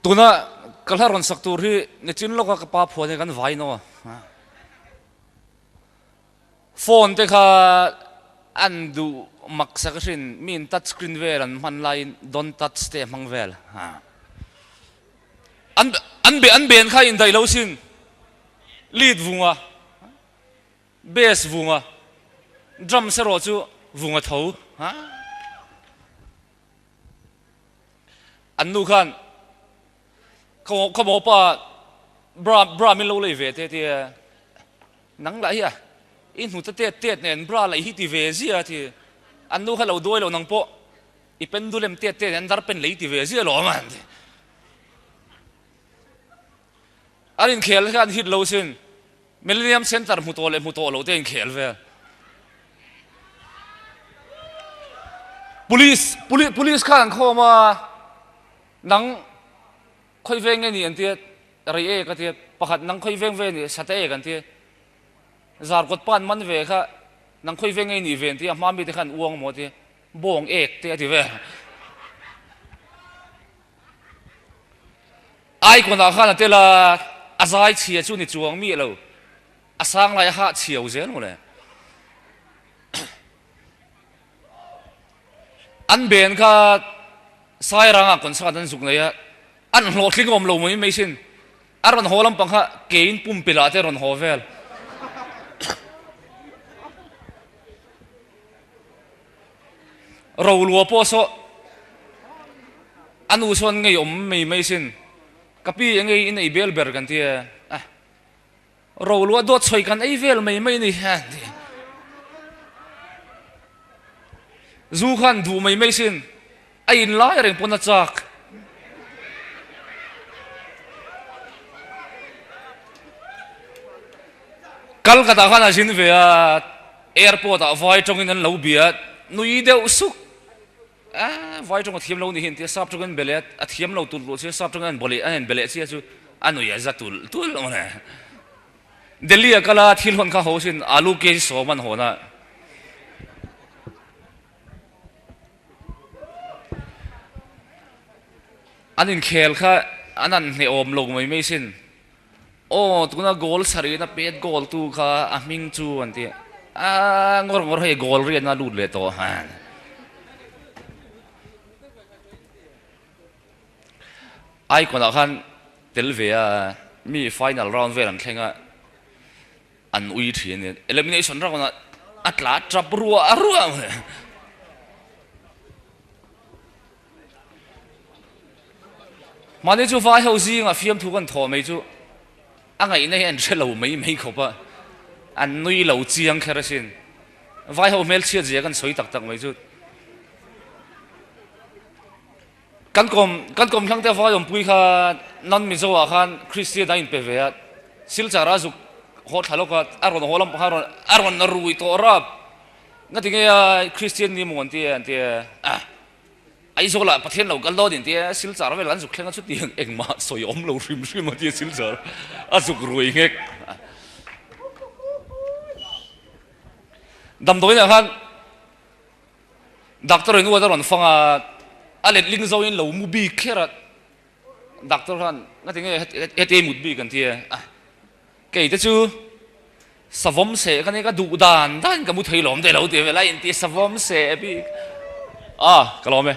tuna kalharon saktur hi nichin loka ka pa phone kan vai no phone te kha andu maksakrin min touch screen vel an man line don't touch te mang vel an ben kha in dai lo sin lead vunga bass vunga drum sero chu vunga tho ha annu khan ko mo pa bra min lo le ve te te nang lai à in hu te nen bra lai hi ti ve zia ti annu kha lo doi lo nang po I pendulum te an dar pen lei ti ve zia lo man arin khel khan hit lo sin Millennium Center mu to lo te khel ve police khan kho ma nang khoi veng ni an tiet rai e ka tiet pakhat nang khoi veng ve ni sate kan tiet zar kot pan man ve kha nang khoi veng ni ven ti ma mi te khan uang mo ti bong ek te ti ve ai ko na khan te la azai chia chu ni chuang mi lo asang lai ha chiao zen mo le an ben kha sai ranga kon sa dan zuk na ya an lo thling om lo mai sin aron holam pangha kein pum pila te ron hovel ro luo po so anu son ngai om mai sin kapi ngai in ei bel ber kan ti ro luo dot choi kan ei vel mai ni ha zu khan du mai sin ai in lai reng pona chak Calcutta khana jin ve airport a vai tong in an lo bia nui deu suk vai tong thiam lo ni hin ti sap tong an belet a thiam lo tul lo che sap tong an bole an belet che chu anu ya za tul lo ne Delhi kala thil hon kha ho sin alu ke so man hona anin khel kha anan ne om lo mai sin o tuna goal sari na pet goal tu kha aming chu an ti ngor he goal ri na lut le to han ai ko na khan tel ve mi final round ve an khenga an ui thien elimination ra ko na atla trap ruwa mà nếu chú phải hậu gì mà phim thu con thò mấy chú anh ấy này anh sẽ lâu mấy khổ ba anh nuôi lâu chiang khai ra xin vai hậu mail chia gì con soi tắc mấy chú căn com khang te vai ông pui kha non mi zo khan Christian dain pe ve sil chara zu hot halo ka aron holam aron na rui to rap ngati nge Christian ni mon ti an ti ai số là pathen lâu cái đó đến thì sil char về lần dục khen chút tiền em mà soi om lâu rim mà thì sil char dục rồi nghe đâm tối này han doctor nuôi đó còn phong ale linh dâu in lâu mu bi khera doctor han ngay tiếng nghe hết mu bi cần thì cái đó chứ savom se cái này cái đủ đàn cái mu thấy lỏm để lâu thì về lại thì savom se bi cái lo me